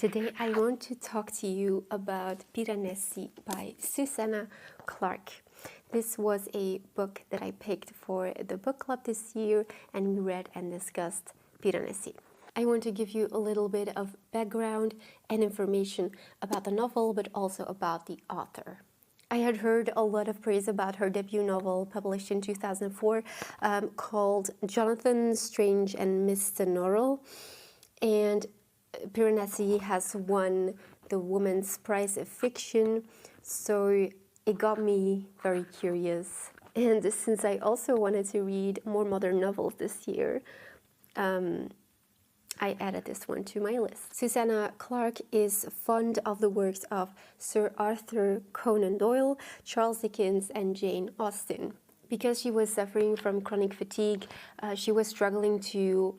Today I want to talk to you about Piranesi by Susanna Clarke. This was a book that I picked for the book club this year, and we read and discussed Piranesi. I want to give you a little bit of background and information about the novel, but also about the author. I had heard a lot of praise about her debut novel published in 2004 called Jonathan Strange and Mr. Norrell, and Piranesi has won the Women's Prize of Fiction, so it got me very curious. And since I also wanted to read more modern novels this year, I added this one to my list. Susanna Clarke is fond of the works of Sir Arthur Conan Doyle, Charles Dickens, and Jane Austen. Because she was suffering from chronic fatigue, she was struggling to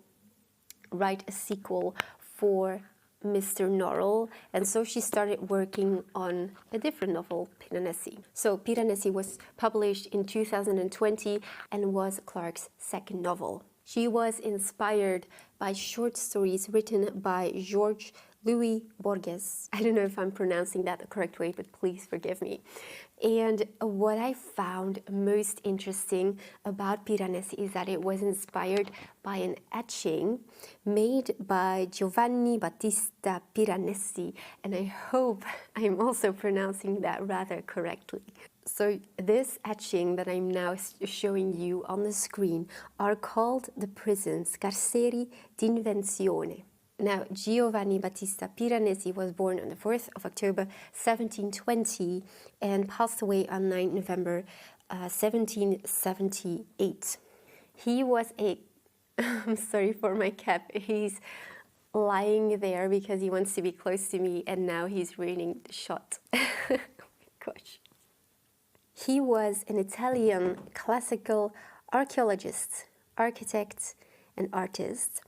write a sequel for Mr. Norrell, and so she started working on a different novel, Piranesi. So Piranesi was published in 2020 and was Clarke's second novel. She was inspired by short stories written by George Louis Borges. I don't know if I'm pronouncing that the correct way, but please forgive me. And what I found most interesting about Piranesi is that it was inspired by an etching made by Giovanni Battista Piranesi, and I hope I'm also pronouncing that rather correctly. So this etching that I'm now showing you on the screen are called the prisons, carceri d'invenzione. Now, Giovanni Battista Piranesi was born on the 4th of October 1720 and passed away on 9 November 1778. He was I'm sorry for my cap, he's lying there because he wants to be close to me, and now he's ruining the shot. Oh my gosh. He was an Italian classical archaeologist, architect, and artist,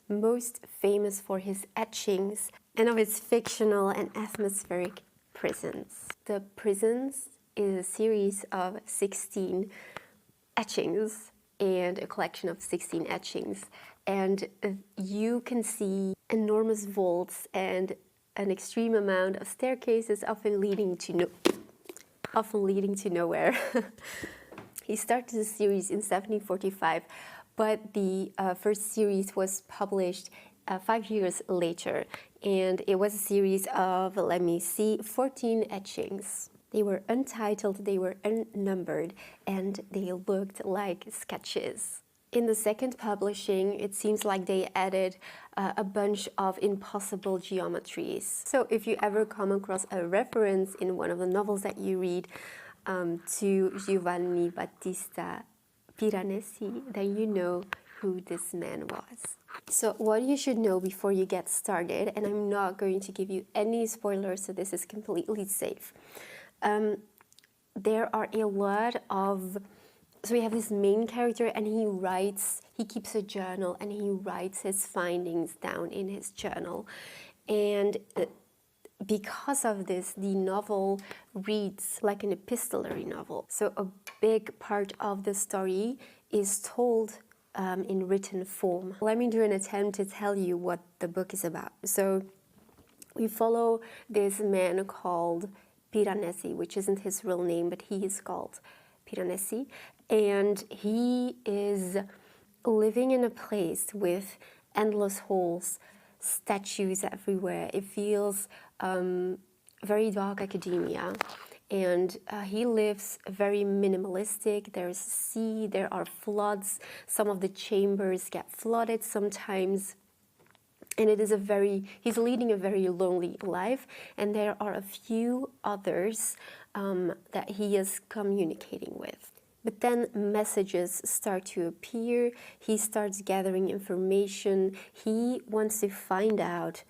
most famous for his etchings and of his fictional and atmospheric prisons. The Prisons is a series of 16 etchings and a collection of 16 etchings, and you can see enormous vaults and an extreme amount of staircases, often leading to nowhere. He started the series in 1745, but the first series was published 5 years later, and it was a series of, 14 etchings. They were untitled, they were unnumbered, and they looked like sketches. In the second publishing, it seems like they added a bunch of impossible geometries. So if you ever come across a reference in one of the novels that you read to Giovanni Battista Piranesi, then you know who this man was. So what you should know before you get started, and I'm not going to give you any spoilers, so this is completely safe. There are a lot of... So we have this main character, and he keeps a journal, and he writes his findings down in his journal. And because of this, the novel reads like an epistolary novel. So a big part of the story is told in written form. Let me do an attempt to tell you what the book is about. So we follow this man called Piranesi, which isn't his real name, but he is called Piranesi, and he is living in a place with endless halls, statues everywhere. It feels very dark academia, and he lives very minimalistic. There's sea, there are floods, some of the chambers get flooded sometimes, and he's leading a very lonely life, and there are a few others that he is communicating with. But then messages start to appear, he starts gathering information, he wants to find out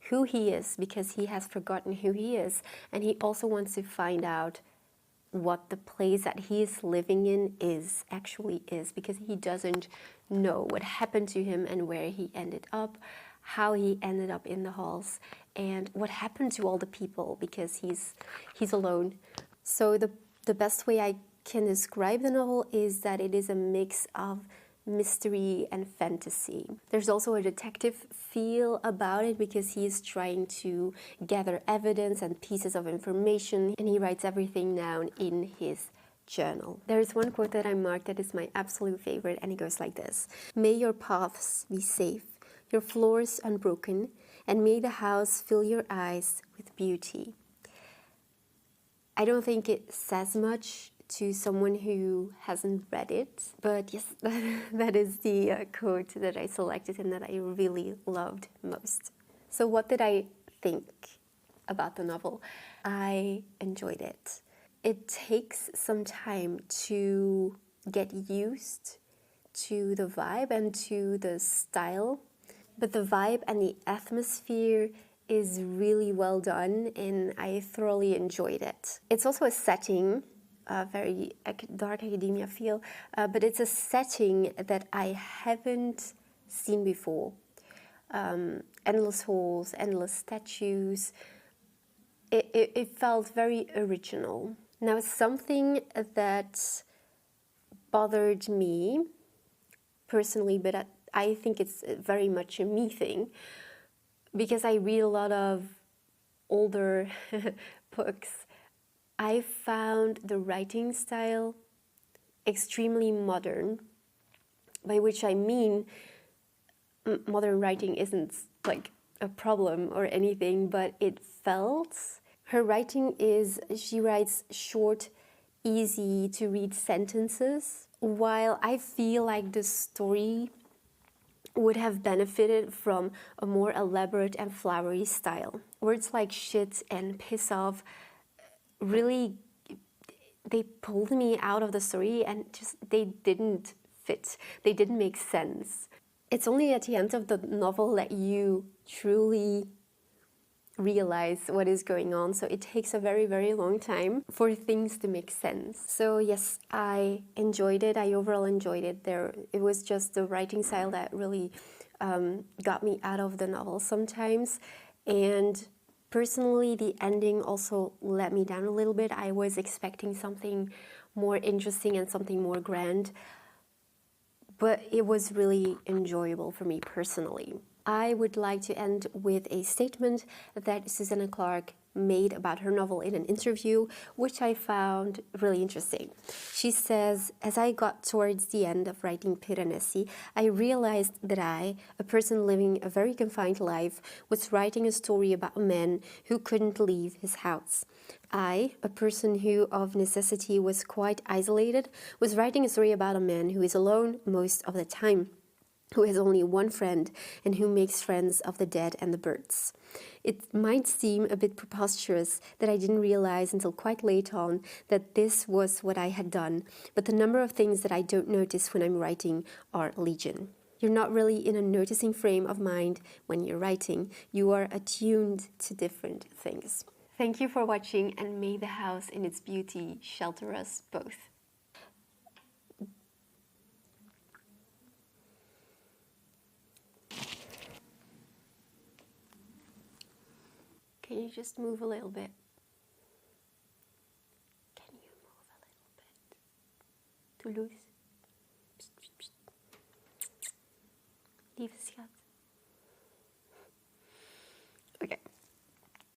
who he is because he has forgotten who he is, and he also wants to find out what the place that he is living in actually is, because he doesn't know what happened to him and where he ended up, how he ended up in the halls, and what happened to all the people, because he's alone. So the best way I can describe the novel is that it is a mix of mystery and fantasy. There's also a detective feel about it because he is trying to gather evidence and pieces of information, and he writes everything down in his journal. There is one quote that I marked that is my absolute favorite, and it goes like this: "May your paths be safe, your floors unbroken, and may the house fill your eyes with beauty." I don't think it says much to someone who hasn't read it, but yes, that is the quote that I selected and that I really loved most. So what did I think about the novel? I enjoyed it. It takes some time to get used to the vibe and to the style, but the vibe and the atmosphere is really well done, and I thoroughly enjoyed it. It's also a setting, very dark academia feel, but it's a setting that I haven't seen before. Endless halls, endless statues. It felt very original. Now, something that bothered me personally, but I think it's very much a me thing, because I read a lot of older books. I found the writing style extremely modern, by which I mean modern writing isn't like a problem or anything, but it felt, her writing is, she writes short, easy to read sentences, while I feel like the story would have benefited from a more elaborate and flowery style. Words like shit and piss off really, they pulled me out of the story, and just, they didn't fit. They didn't make sense. It's only at the end of the novel that you truly realize what is going on, so it takes a very, very long time for things to make sense. So yes, I enjoyed it. I overall enjoyed it. It was just the writing style that really got me out of the novel sometimes, and personally the ending also let me down a little bit. I was expecting something more interesting and something more grand, but it was really enjoyable for me personally. I would like to end with a statement that Susanna Clarke made about her novel in an interview, which I found really interesting. She says, "As I got towards the end of writing Piranesi, I realized that I, a person living a very confined life, was writing a story about a man who couldn't leave his house. I, a person who of necessity was quite isolated, was writing a story about a man who is alone most of the time, who has only one friend, and who makes friends of the dead and the birds. It might seem a bit preposterous that I didn't realize until quite late on that this was what I had done, but the number of things that I don't notice when I'm writing are legion. You're not really in a noticing frame of mind when you're writing. You are attuned to different things." Thank you for watching, and may the house in its beauty shelter us both. Can you just move a little bit? Can you move a little bit? Toulouse. Lieve schat.